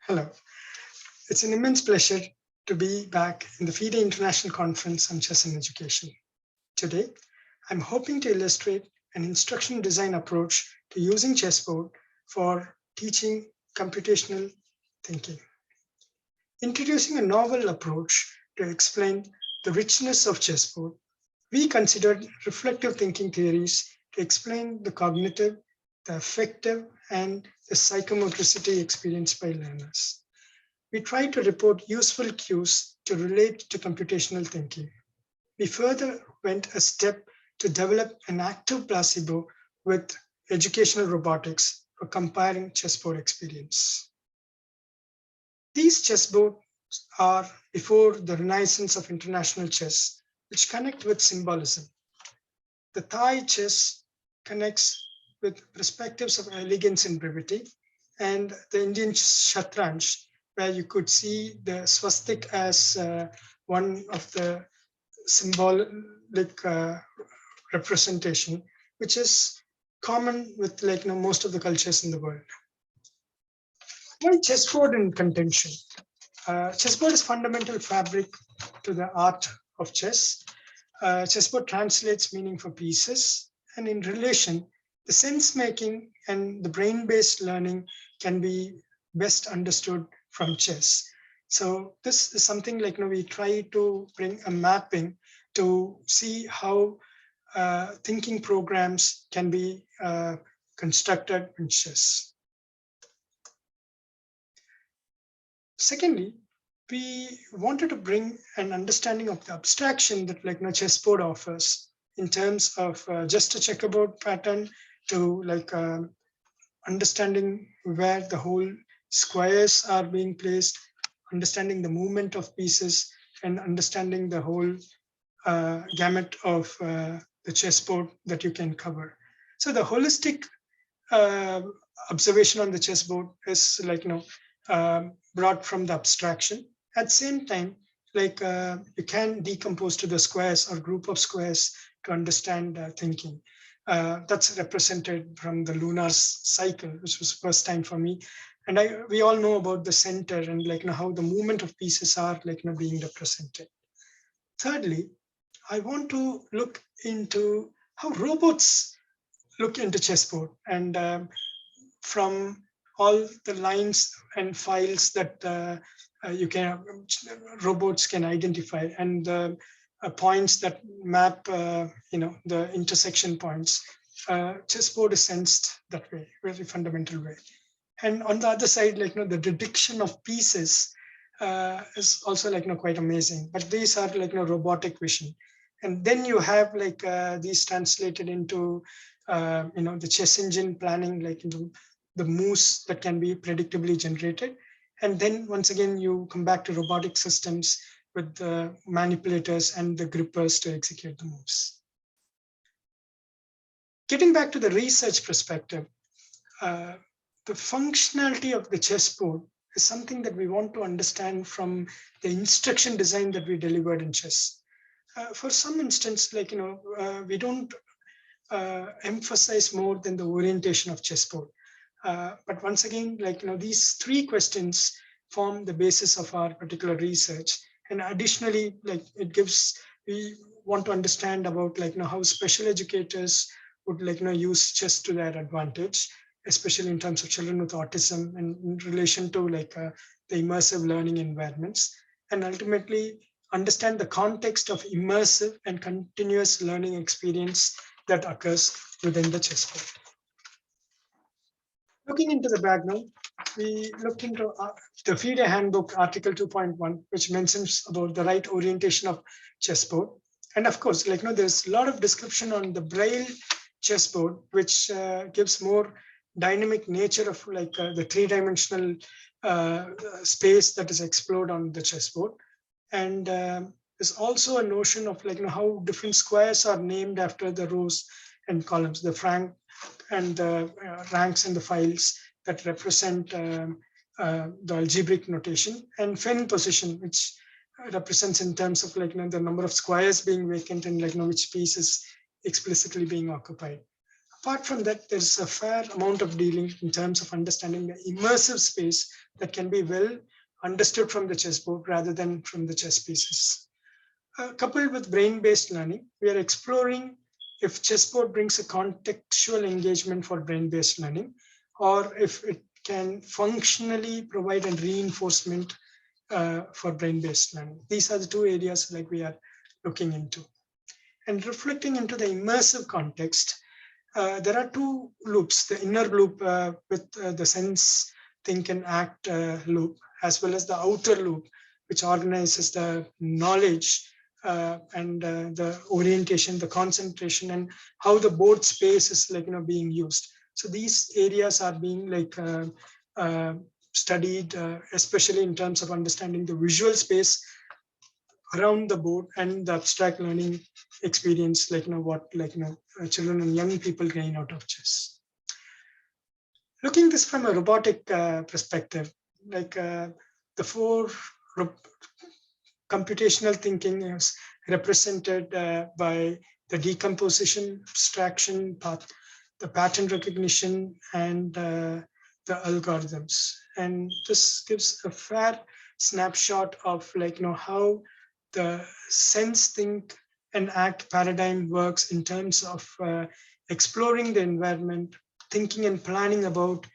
Hello. It's an immense pleasure to be back in the FIDE International Conference on Chess and Education. Today, I'm hoping to illustrate an instruction design approach to using chessboard for teaching computational thinking. Introducing a novel approach to explain the richness of chessboard, we considered reflective thinking theories to explain the cognitive, the affective, and the psychomotricity experienced by learners. We tried to report useful cues to relate to computational thinking. We further went a step to develop an active placebo with educational robotics for comparing chessboard experience. These chessboards are before the renaissance of international chess, which connect with symbolism. The Thai chess connects with perspectives of elegance and brevity, and the Indian Shatranj, where you could see the swastik as one of the symbolic representation, which is common with most of the cultures in the world. Why chessboard in contention? Chessboard is fundamental fabric to the art of chess. Chessboard translates meaning for pieces, and in relation, the sense making and the brain-based learning can be best understood from chess. So this is something we try to bring a mapping to see how thinking programs can be constructed in chess. Secondly, we wanted to bring an understanding of the abstraction that chessboard offers in terms of just a checkerboard pattern to understanding where the whole squares are being placed, understanding the movement of pieces, and understanding the whole gamut of the chessboard that you can cover. So the holistic observation on the chessboard is brought from the abstraction. At the same time, you can decompose to the squares or group of squares to understand thinking. That's represented from the lunar cycle, which was first time for me. And we all know about the center and how the movement of pieces are being represented. Thirdly, I want to look into how robots look into chessboard, and from all the lines and files that robots can identify, and the points that map the intersection points. Chessboard is sensed that way, very fundamental way. And on the other side, the deduction of pieces is also quite amazing. But these are robotic vision, and then you have these translated into the chess engine planning, the moves that can be predictably generated. And then once again, you come back to robotic systems with the manipulators and the grippers to execute the moves. Getting back to the research perspective, the functionality of the chessboard is something that we want to understand from the instruction design that we delivered in chess. For some instance, we don't emphasize more than the orientation of chessboard. But once again, these three questions form the basis of our particular research. And additionally, we want to understand about how special educators would use chess to their advantage, especially in terms of children with autism and in relation to the immersive learning environments, and ultimately understand the context of immersive and continuous learning experience that occurs within the chessboard. Looking into the background, we looked into the FIDE handbook article 2.1, which mentions about the right orientation of chessboard. And of course, there's a lot of description on the Braille chessboard, which gives more dynamic nature of the three-dimensional space that is explored on the chessboard. And there's also a notion of how different squares are named after the rows and columns, the rank and the ranks and the files that represent the algebraic notation, and fin position, which represents in terms of the number of squares being vacant and which piece is explicitly being occupied. Apart from that, there's a fair amount of dealing in terms of understanding the immersive space that can be well understood from the chessboard rather than from the chess pieces. Coupled with brain-based learning, we are exploring if chessboard brings a contextual engagement for brain-based learning, or if it can functionally provide a reinforcement for brain-based learning. These are the two areas like we are looking into. And reflecting into the immersive context, there are two loops, the inner loop with the sense, think and act loop, as well as the outer loop, which organizes the knowledge and the orientation, the concentration, and how the board space is being used. So these areas are being studied, especially in terms of understanding the visual space around the board and the abstract learning experience, what children and young people gain out of chess. Looking this from a robotic perspective, the four computational thinking is represented by the decomposition, abstraction, the pattern recognition, and the algorithms. And this gives a fair snapshot of how the sense, think, and act paradigm works in terms of exploring the environment, thinking and planning about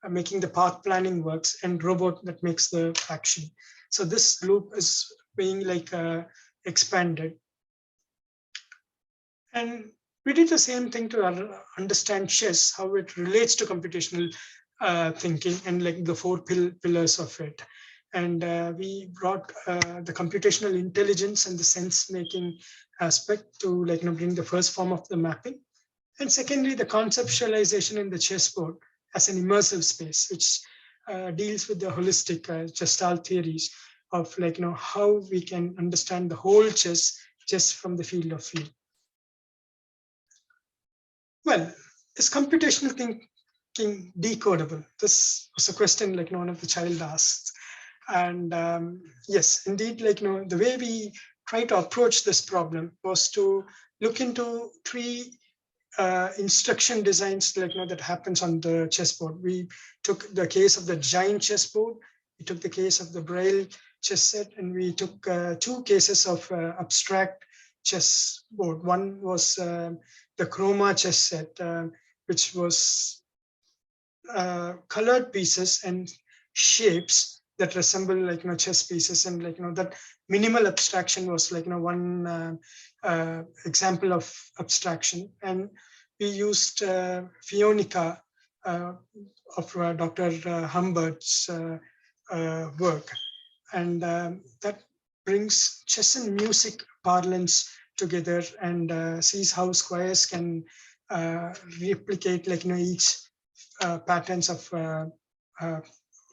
making the path planning works, and robot that makes the action. So this loop is being expanded. And we did the same thing to understand chess, how it relates to computational thinking and the four pillars of it. And we brought the computational intelligence and the sense-making aspect to bring the first form of the mapping. And secondly, the conceptualization in the chessboard as an immersive space, which deals with the holistic Gestalt theories of how we can understand the whole chess just from the field of view. Well, is computational thinking decodable? This was a question one of the child asked. And yes, indeed, the way we try to approach this problem was to look into three instruction designs that happens on the chessboard. We took the case of the giant chessboard, we took the case of the Braille chess set, and we took two cases of abstract chessboard. One was the Chroma chess set, which was colored pieces and shapes that resemble chess pieces, and that minimal abstraction was one example of abstraction. And we used Fionica of Dr. Humbert's work, and that brings chess and music parlance together and sees how squares can replicate each patterns of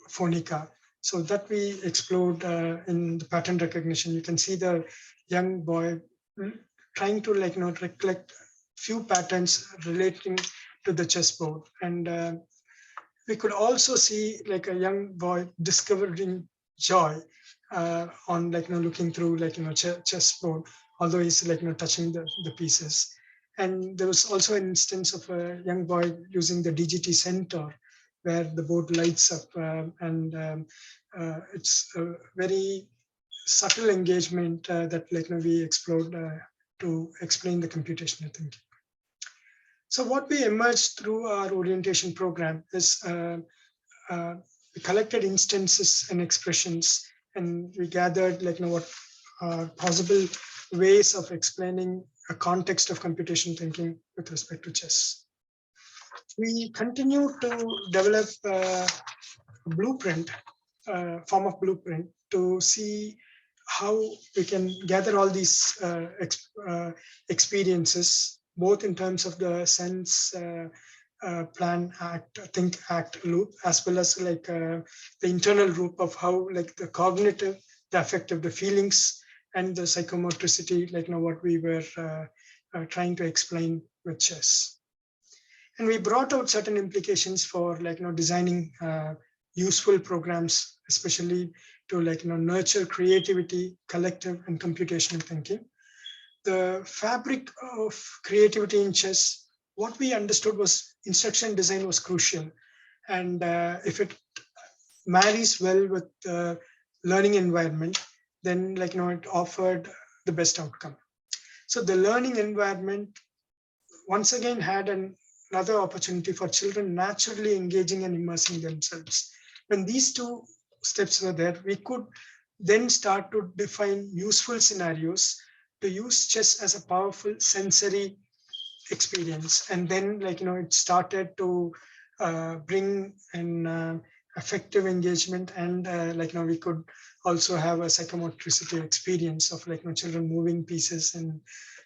phonica. So that we explored in the pattern recognition. You can see the young boy trying to recollect few patterns relating to the chessboard. And we could also see a young boy discovering joy on looking through chessboard, although he's touching the pieces. And there was also an instance of a young boy using the DGT Centaur, where the board lights up, and it's a very subtle engagement that we explored to explain the computational thinking. So what we emerged through our orientation program is we collected instances and expressions, and we gathered what are possible ways of explaining a context of computational thinking with respect to chess. We continue to develop a blueprint, form of blueprint, to see how we can gather all these experiences, both in terms of the sense, plan, act, think, act loop, as well as the internal loop of how the cognitive, the affective, the feelings, and the psychomotricity, what we were trying to explain with chess. And we brought out certain implications for designing useful programs, especially to nurture creativity, collective and computational thinking. The fabric of creativity in chess what we understood was instruction design was crucial. And if it marries well with the learning environment, then it offered the best outcome. So the learning environment once again had another opportunity for children naturally engaging and immersing themselves. When these two steps were there, we could then start to define useful scenarios to use chess as a powerful sensory experience. And then it started to bring an effective engagement, and we could also have a psychomotricity experience of children moving pieces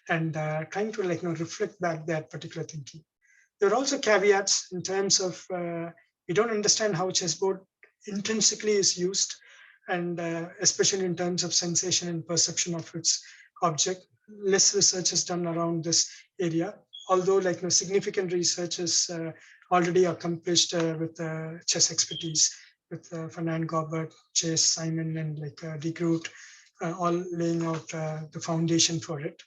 and trying to reflect back that particular thinking. There are also caveats in terms of we don't understand how chessboard intrinsically is used, and especially in terms of sensation and perception of its object. Less research is done around this area, although significant research is already accomplished with chess expertise, with Fernand Gobert, Chase, Simon, and De Groot, all laying out the foundation for it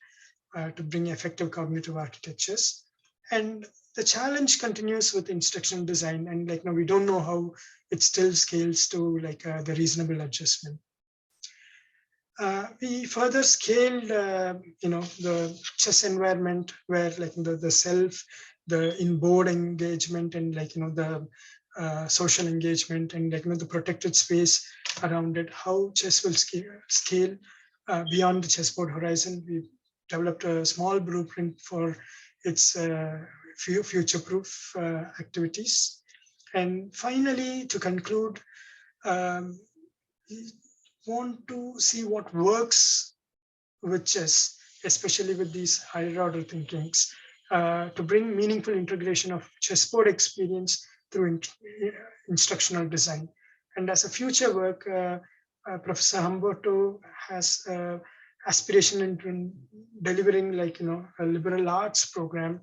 to bring effective cognitive architectures. And the challenge continues with instruction design, and we don't know how it still scales to the reasonable adjustment. We further scaled, the chess environment where the self, the in-board engagement, and the social engagement, and the protected space around it. How chess will scale beyond the chessboard horizon. We developed a small blueprint for its future-proof activities. And finally, to conclude, we want to see what works with chess, especially with these higher order thinkings, to bring meaningful integration of chessboard experience through instructional design. And as a future work, Professor Humberto has aspiration into delivering a liberal arts program.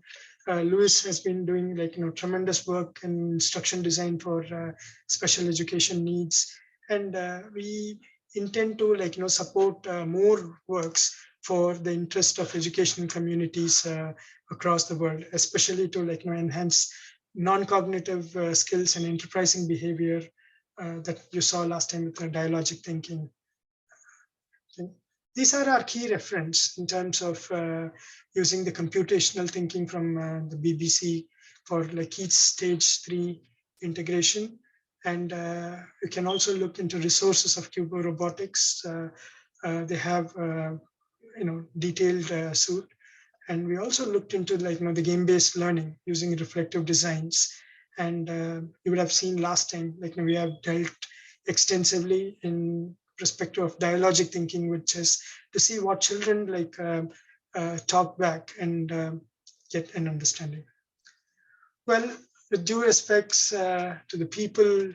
Luis has been doing tremendous work in instruction design for special education needs, and we intend to support more works for the interest of educational communities across the world, especially to enhance non-cognitive skills and enterprising behavior that you saw last time with the dialogic thinking. These are our key reference in terms of using the computational thinking from the BBC for each stage 3 integration. And you can also look into resources of Cubo Robotics. They have detailed suite. And we also looked into the game-based learning using reflective designs. And you would have seen last time, we have dealt extensively in perspective of dialogic thinking, which is to see what children talk back and get an understanding. Well, with due respects to the people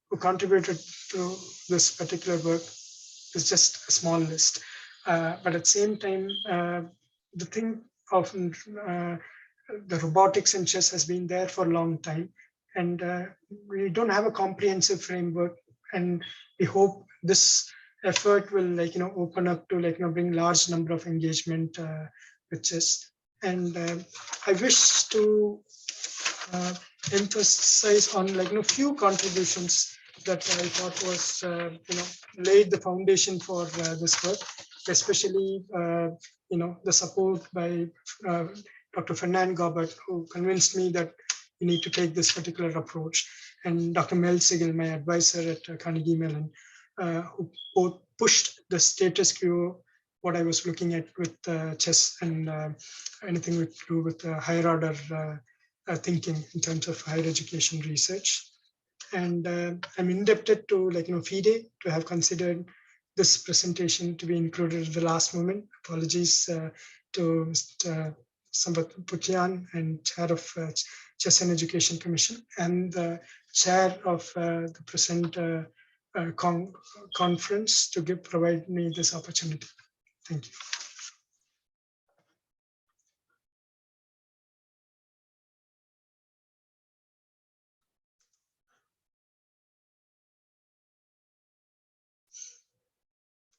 who contributed to this particular work, it's just a small list. But at the same time, the thing of the robotics and chess has been there for a long time, and we don't have a comprehensive framework, and we hope this effort will open up to bring large number of engagement with chess. And I wish to emphasize on few contributions that I thought was laid the foundation for this work, especially the support by Dr. Fernand Gobert, who convinced me that we need to take this particular approach, and Dr. Mel Sigel, my advisor at Carnegie Mellon, who both pushed the status quo, what I was looking at with chess and anything to do with higher order thinking in terms of higher education research. And I'm indebted to FIDE to have considered this presentation to be included at the last moment. Apologies to Mr. Sambat Putian, and Chair of Chess and Education Commission, and the Chair of the present conference to provide me this opportunity. Thank you.